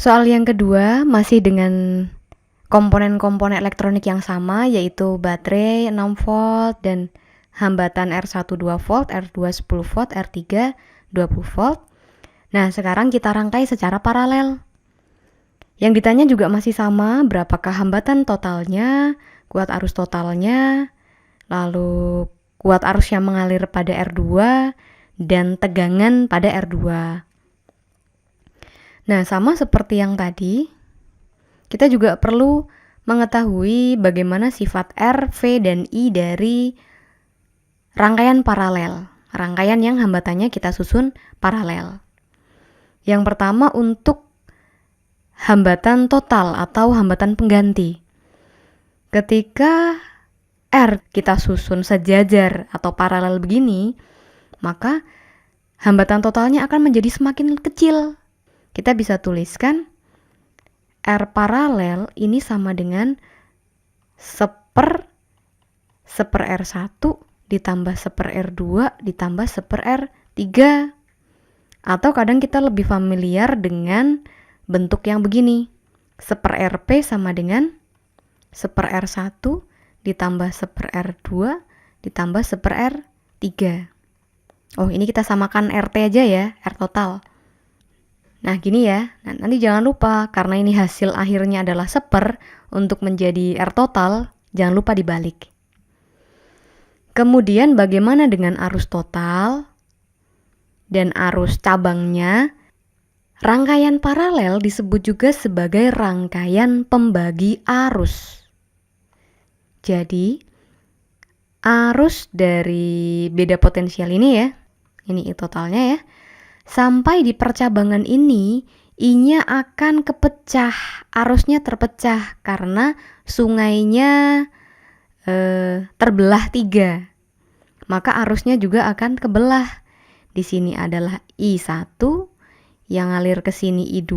Soal yang kedua masih dengan komponen-komponen elektronik yang sama, yaitu baterai 6 volt dan hambatan R1 2 volt, R2 10 volt, R3 20 volt. Nah, sekarang kita rangkai secara paralel. Yang ditanya juga masih sama, berapakah hambatan totalnya, kuat arus totalnya, lalu kuat arus yang mengalir pada R2, dan tegangan pada R2. Nah, sama seperti yang tadi, kita juga perlu mengetahui bagaimana sifat R, V, dan I dari rangkaian paralel. Rangkaian yang hambatannya kita susun paralel. Yang pertama untuk hambatan total atau hambatan pengganti. Ketika R kita susun sejajar atau paralel begini, maka hambatan totalnya akan menjadi semakin kecil. Kita bisa tuliskan R paralel ini sama dengan seper R1 ditambah seper R2 ditambah seper R3. Atau kadang kita lebih familiar dengan bentuk yang begini. Seper RP sama dengan seper R1 ditambah seper R2 ditambah seper R3. Oh, ini kita samakan RT aja ya, R total. Nah, gini ya. Nah, nanti jangan lupa, karena ini hasil akhirnya adalah seper, untuk menjadi R total, jangan lupa dibalik. Kemudian bagaimana dengan arus total dan arus cabangnya? Rangkaian paralel disebut juga sebagai rangkaian pembagi arus. Jadi, arus dari beda potensial ini ya, ini I totalnya ya, sampai di percabangan ini, I-nya akan kepecah, arusnya terpecah karena sungainya terbelah 3. Maka arusnya juga akan kebelah. Di sini adalah I1, yang ngalir ke sini I2,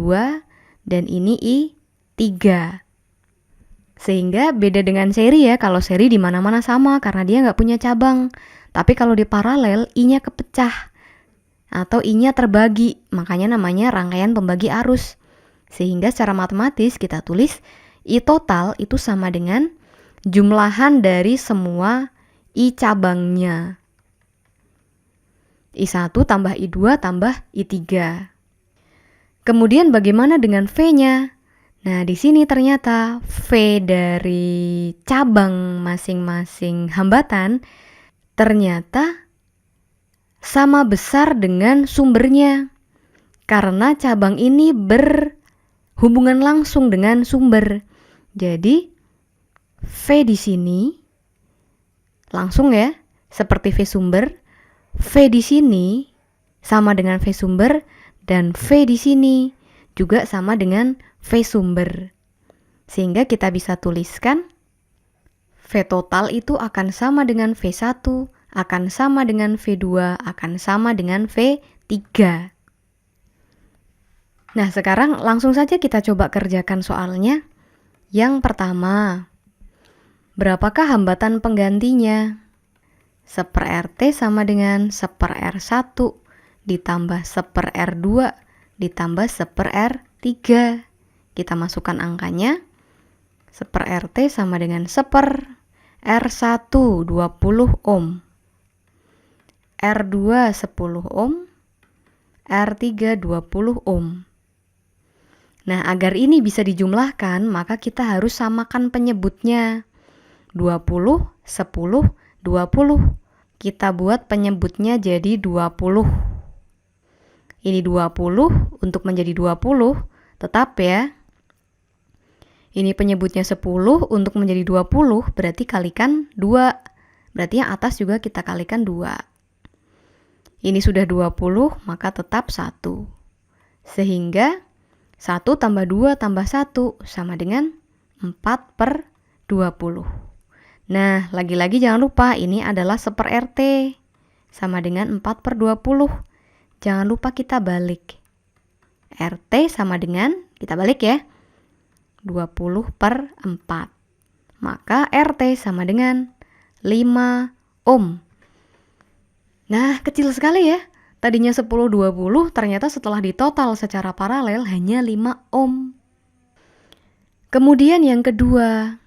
dan ini I3. Sehingga beda dengan seri ya, kalau seri di mana-mana sama karena dia nggak punya cabang. Tapi kalau di paralel, I-nya kepecah atau I-nya terbagi, makanya namanya rangkaian pembagi arus. Sehingga secara matematis kita tulis I total itu sama dengan jumlahan dari semua I cabangnya. I1 tambah I2 tambah I3. Kemudian bagaimana dengan V-nya? Nah, di sini ternyata V dari cabang masing-masing hambatan ternyata sama besar dengan sumbernya. Karena cabang ini berhubungan langsung dengan sumber. Jadi, V di sini langsung ya, seperti V sumber. V di sini sama dengan V sumber, dan V di sini juga sama dengan V sumber. Sehingga kita bisa tuliskan V total itu akan sama dengan V1, akan sama dengan V2, akan sama dengan V3. Nah, sekarang langsung saja kita coba kerjakan soalnya. Yang pertama, berapakah hambatan penggantinya? Seper RT sama dengan seper R1 ditambah seper R2 ditambah seper R3. Kita masukkan angkanya. Seper RT sama dengan seper R1 20 ohm, R2 10 ohm, R3 20 ohm. Nah, agar ini bisa dijumlahkan, maka kita harus samakan penyebutnya. 20, 10, 20. Kita buat penyebutnya jadi 20. Ini 20 untuk menjadi 20, tetap ya. Ini penyebutnya 10 untuk menjadi 20, berarti kalikan 2. Berarti yang atas juga kita kalikan 2. Ini sudah 20, maka tetap 1. Sehingga 1 tambah 2 tambah 1 sama dengan 4/20. Nah, lagi-lagi jangan lupa ini adalah seper RT sama dengan 4/20. Jangan lupa kita balik. RT sama dengan, kita balik ya, 20/4. Maka RT sama dengan 5 ohm. Nah, kecil sekali ya. Tadinya 10-20, ternyata setelah ditotal secara paralel hanya 5 ohm. Kemudian yang kedua,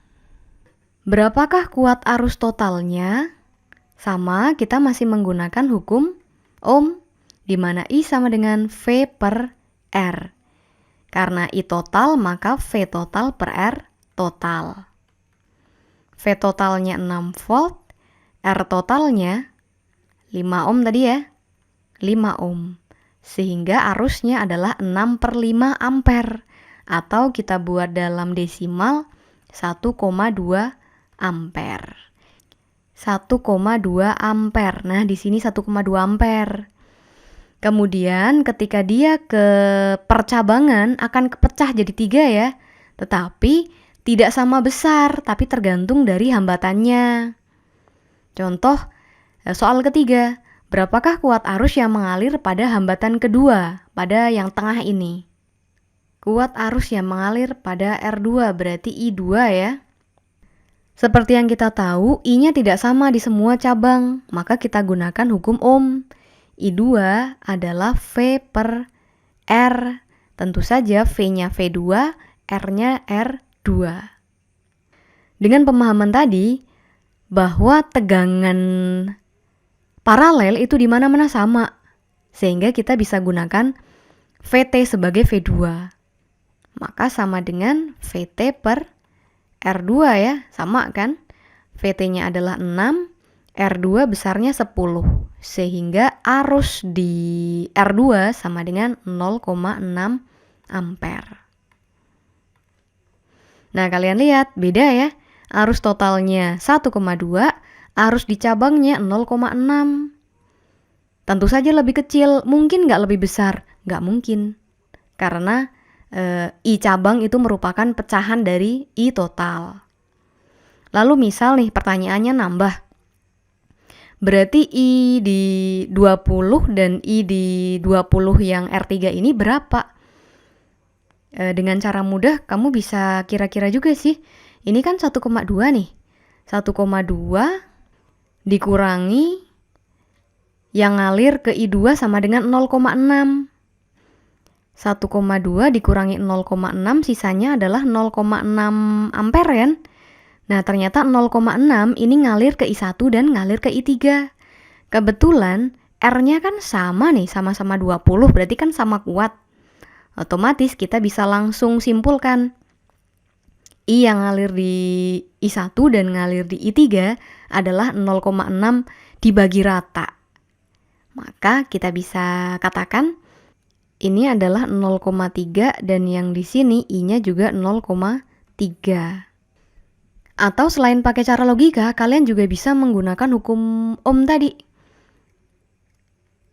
berapakah kuat arus totalnya? Sama, kita masih menggunakan hukum ohm, di mana I sama dengan V per R. Karena I total, maka V total per R total. V totalnya 6 volt, R totalnya 5 ohm tadi ya, 5 ohm. Sehingga arusnya adalah 6 per 5 ampere. Atau kita buat dalam desimal 1,2 ampere. 1,2 ampere. Nah, di sini 1,2 ampere. Kemudian ketika dia ke percabangan akan kepecah jadi 3 ya. Tetapi tidak sama besar, tapi tergantung dari hambatannya. Contoh, soal ketiga, berapakah kuat arus yang mengalir pada hambatan kedua, pada yang tengah ini? Kuat arus yang mengalir pada R2, berarti I2 ya. Seperti yang kita tahu, I-nya tidak sama di semua cabang, maka kita gunakan hukum ohm. I2 adalah V per R. Tentu saja V-nya V2, R-nya R2. Dengan pemahaman tadi, bahwa tegangan paralel itu di mana-mana sama, sehingga kita bisa gunakan VT sebagai V2. Maka sama dengan VT per R2 ya, sama kan? VT-nya adalah 6, R2 besarnya 10, sehingga arus di R2 sama dengan 0,6 ampere. Nah, kalian lihat, beda ya. Arus totalnya 1,2, arus di cabangnya 0,6. Tentu saja lebih kecil, mungkin nggak lebih besar? Nggak mungkin. Karena I cabang itu merupakan pecahan dari I total. Lalu misal nih, pertanyaannya nambah. Berarti I di 20 dan I di 20 yang R3 ini berapa? Dengan cara mudah, kamu bisa kira-kira juga sih. Ini kan 1,2 nih. 1,2 dikurangi yang ngalir ke I2 sama dengan 0,6. 1,2 dikurangi 0,6 sisanya adalah 0,6 ampere kan? Nah, ternyata 0,6 ini ngalir ke I1 dan ngalir ke I3. Kebetulan R-nya kan sama nih, sama-sama 20, berarti kan sama kuat. Otomatis kita bisa langsung simpulkan I yang ngalir di I1 dan ngalir di I3 adalah 0,6 dibagi rata. Maka kita bisa katakan ini adalah 0,3 dan yang di sini I-nya juga 0,3. Atau selain pakai cara logika, kalian juga bisa menggunakan hukum ohm tadi.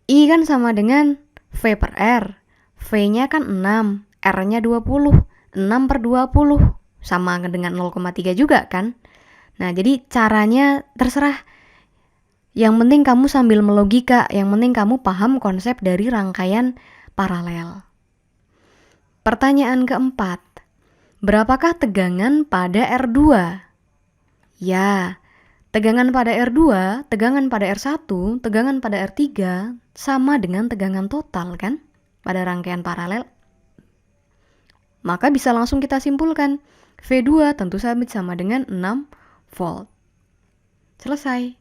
I kan sama dengan V per R. V-nya kan 6, R-nya 20. 6 per 20. Sama dengan 0,3 juga kan? Nah, jadi caranya terserah. Yang penting kamu sambil melogika, yang penting kamu paham konsep dari rangkaian paralel. Pertanyaan keempat, berapakah tegangan pada R2? Ya, tegangan pada R2, tegangan pada R1, tegangan pada R3 sama dengan tegangan total kan pada rangkaian paralel. Maka bisa langsung kita simpulkan, V2 tentu saja sama dengan 6 volt. Selesai.